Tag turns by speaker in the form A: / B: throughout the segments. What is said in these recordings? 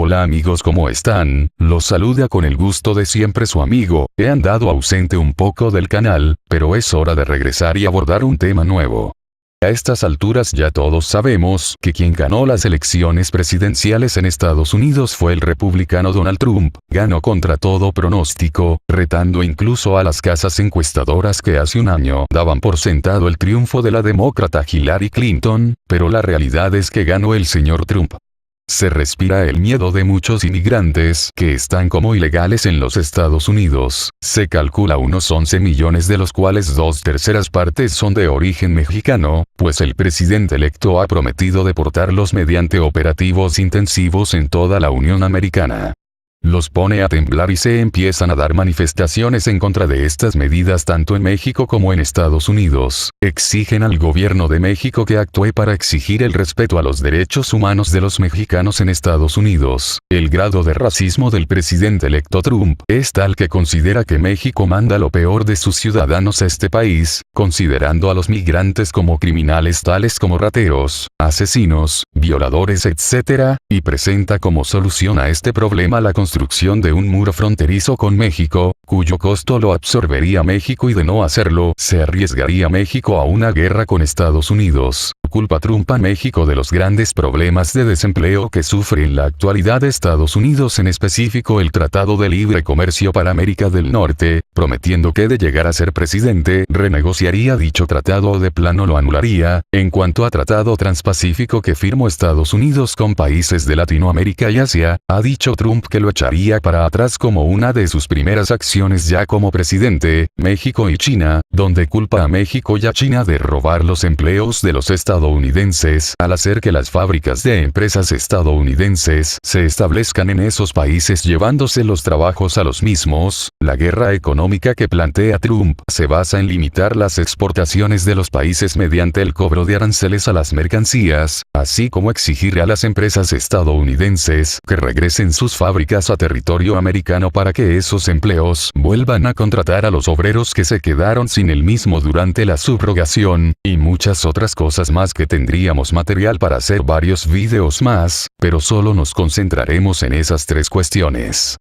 A: Hola amigos, ¿cómo están? Los saluda con el gusto de siempre su amigo. He andado ausente un poco del canal, pero es hora de regresar y abordar un tema nuevo. A estas alturas ya todos sabemos que quien ganó las elecciones presidenciales en Estados Unidos fue el republicano Donald Trump. Ganó contra todo pronóstico, retando incluso a las casas encuestadoras que hace un año daban por sentado el triunfo de la demócrata Hillary Clinton, pero la realidad es que ganó el señor Trump. Se respira el miedo de muchos inmigrantes que están como ilegales en los Estados Unidos. Se calcula unos 11 millones, de los cuales 2/3 partes son de origen mexicano, pues el presidente electo ha prometido deportarlos mediante operativos intensivos en toda la Unión Americana. Los pone a temblar y se empiezan a dar manifestaciones en contra de estas medidas tanto en México como en Estados Unidos. Exigen al gobierno de México que actúe para exigir el respeto a los derechos humanos de los mexicanos en Estados Unidos. El grado de racismo del presidente electo Trump es tal que considera que México manda lo peor de sus ciudadanos a este país, considerando a los migrantes como criminales tales como rateros, asesinos, violadores, etc., y presenta como solución a este problema la construcción de un muro fronterizo con México, cuyo costo lo absorbería México, y de no hacerlo, se arriesgaría México a una guerra con Estados Unidos. Culpa Trump a México de los grandes problemas de desempleo que sufre en la actualidad Estados Unidos, en específico el Tratado de Libre Comercio para América del Norte, prometiendo que de llegar a ser presidente, renegociaría dicho tratado o de plano lo anularía. En cuanto a Tratado Transpacífico que firmó Estados Unidos con países de Latinoamérica y Asia, ha dicho Trump que lo echaría para atrás como una de sus primeras acciones ya como presidente. México y China, donde culpa a México y a China de robar los empleos de los estadounidenses, al hacer que las fábricas de empresas estadounidenses se establezcan en esos países llevándose los trabajos a los mismos. La guerra económica que plantea Trump se basa en limitar las exportaciones de los países mediante el cobro de aranceles a las mercancías, así como exigirle a las empresas estadounidenses que regresen sus fábricas a territorio americano para que esos empleos vuelvan a contratar a los obreros que se quedaron sin el mismo durante la subrogación, y muchas otras cosas más que tendríamos material para hacer varios videos más, pero solo nos concentraremos en esas tres cuestiones.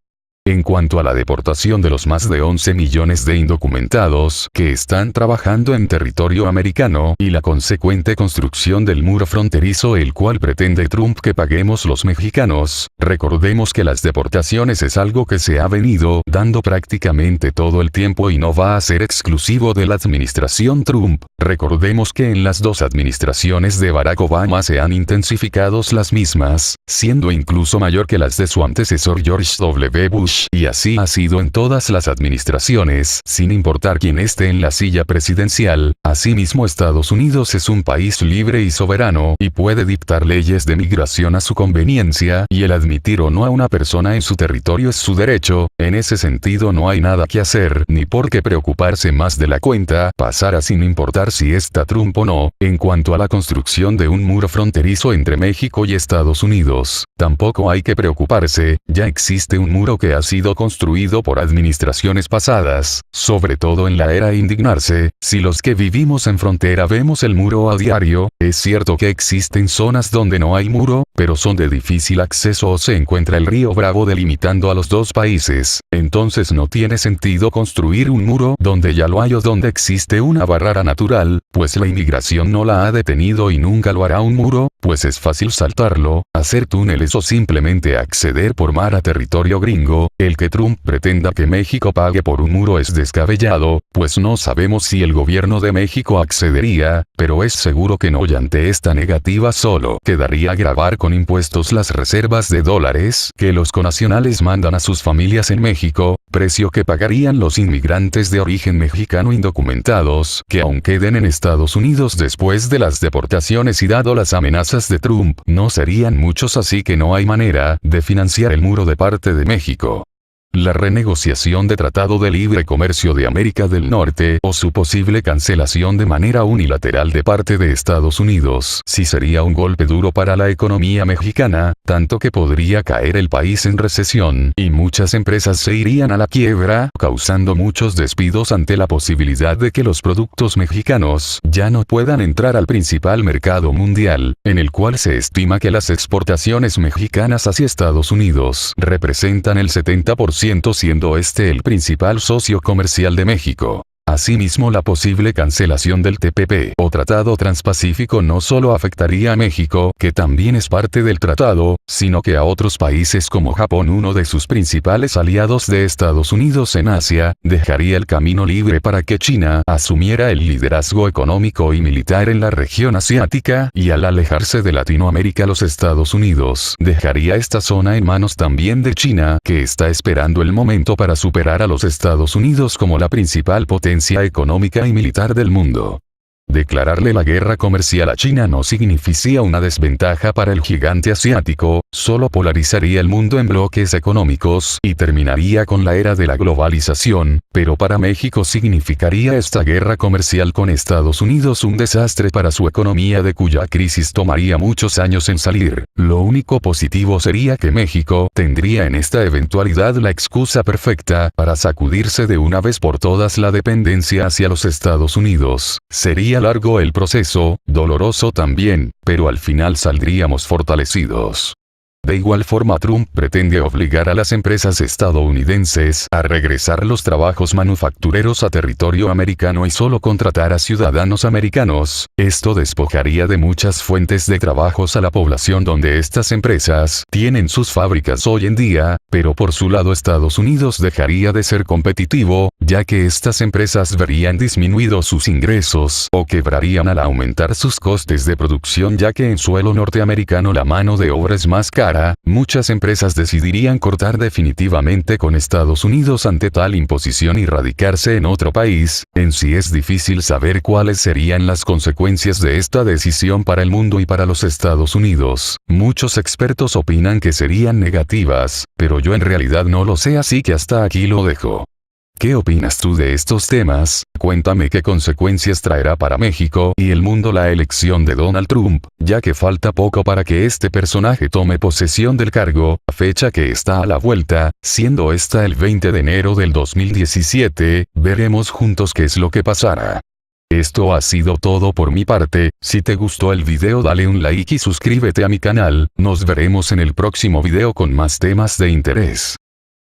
A: En cuanto a la deportación de los más de 11 millones de indocumentados que están trabajando en territorio americano y la consecuente construcción del muro fronterizo el cual pretende Trump que paguemos los mexicanos, recordemos que las deportaciones es algo que se ha venido dando prácticamente todo el tiempo y no va a ser exclusivo de la administración Trump. Recordemos que en las dos administraciones de Barack Obama se han intensificado las mismas, siendo incluso mayor que las de su antecesor George W. Bush. Y así ha sido en todas las administraciones, sin importar quién esté en la silla presidencial. Asimismo, Estados Unidos es un país libre y soberano, y puede dictar leyes de migración a su conveniencia, y el admitir o no a una persona en su territorio es su derecho. En ese sentido no hay nada que hacer, ni por qué preocuparse más de la cuenta, pasará sin importar si está Trump o no. En cuanto a la construcción de un muro fronterizo entre México y Estados Unidos, tampoco hay que preocuparse, ya existe un muro que ha sido construido por administraciones pasadas, sobre todo en la era indignarse. Si los que vivimos en frontera vemos el muro a diario, es cierto que existen zonas donde no hay muro, pero son de difícil acceso o se encuentra el río Bravo delimitando a los dos países. Entonces no tiene sentido construir un muro donde ya lo hay o donde existe una barrera natural, pues la inmigración no la ha detenido y nunca lo hará un muro, pues es fácil saltarlo, hacer túneles o simplemente acceder por mar a territorio gringo. El que Trump pretenda que México pague por un muro es descabellado, pues no sabemos si el gobierno de México accedería, pero es seguro que no, y ante esta negativa solo quedaría gravar con impuestos las reservas de dólares que los connacionales mandan a sus familias en México, precio que pagarían los inmigrantes de origen mexicano indocumentados que aún queden en Estados Unidos después de las deportaciones, y dado las amenazas de Trump, no serían muchos, así que no hay manera de financiar el muro de parte de México. la renegociación de Tratado de Libre Comercio de América del Norte o su posible cancelación de manera unilateral de parte de Estados Unidos sí sería un golpe duro para la economía mexicana, tanto que podría caer el país en recesión y muchas empresas se irían a la quiebra, causando muchos despidos ante la posibilidad de que los productos mexicanos ya no puedan entrar al principal mercado mundial, en el cual se estima que las exportaciones mexicanas hacia Estados Unidos representan el 70%, siendo este el principal socio comercial de México. Asimismo, la posible cancelación del TPP o Tratado Transpacífico no solo afectaría a México, que también es parte del tratado, sino que a otros países como Japón, uno de sus principales aliados de Estados Unidos en Asia, dejaría el camino libre para que China asumiera el liderazgo económico y militar en la región asiática, y al alejarse de Latinoamérica los Estados Unidos dejaría esta zona en manos también de China, que está esperando el momento para superar a los Estados Unidos como la principal potencia económica y militar del mundo. Declararle la guerra comercial a China no significaría una desventaja para el gigante asiático, solo polarizaría el mundo en bloques económicos y terminaría con la era de la globalización, pero para México significaría esta guerra comercial con Estados Unidos un desastre para su economía, de cuya crisis tomaría muchos años en salir. Lo único positivo sería que México tendría en esta eventualidad la excusa perfecta para sacudirse de una vez por todas la dependencia hacia los Estados Unidos. Sería largo el proceso, doloroso también, pero al final saldríamos fortalecidos. De igual forma, Trump pretende obligar a las empresas estadounidenses a regresar los trabajos manufactureros a territorio americano y solo contratar a ciudadanos americanos. Esto despojaría de muchas fuentes de trabajos a la población donde estas empresas tienen sus fábricas hoy en día, pero por su lado Estados Unidos dejaría de ser competitivo, ya que estas empresas verían disminuidos sus ingresos o quebrarían al aumentar sus costes de producción, ya que en suelo norteamericano la mano de obra es más cara. Muchas empresas decidirían cortar definitivamente con Estados Unidos ante tal imposición y radicarse en otro país. En sí es difícil saber cuáles serían las consecuencias de esta decisión para el mundo y para los Estados Unidos. Muchos expertos opinan que serían negativas, pero yo en realidad no lo sé, así que hasta aquí lo dejo. ¿Qué opinas tú de estos temas? Cuéntame qué consecuencias traerá para México y el mundo la elección de Donald Trump, ya que falta poco para que este personaje tome posesión del cargo, fecha que está a la vuelta, siendo esta el 20 de enero del 2017, veremos juntos qué es lo que pasará. Esto ha sido todo por mi parte. Si te gustó el video dale un like y suscríbete a mi canal. Nos veremos en el próximo video con más temas de interés.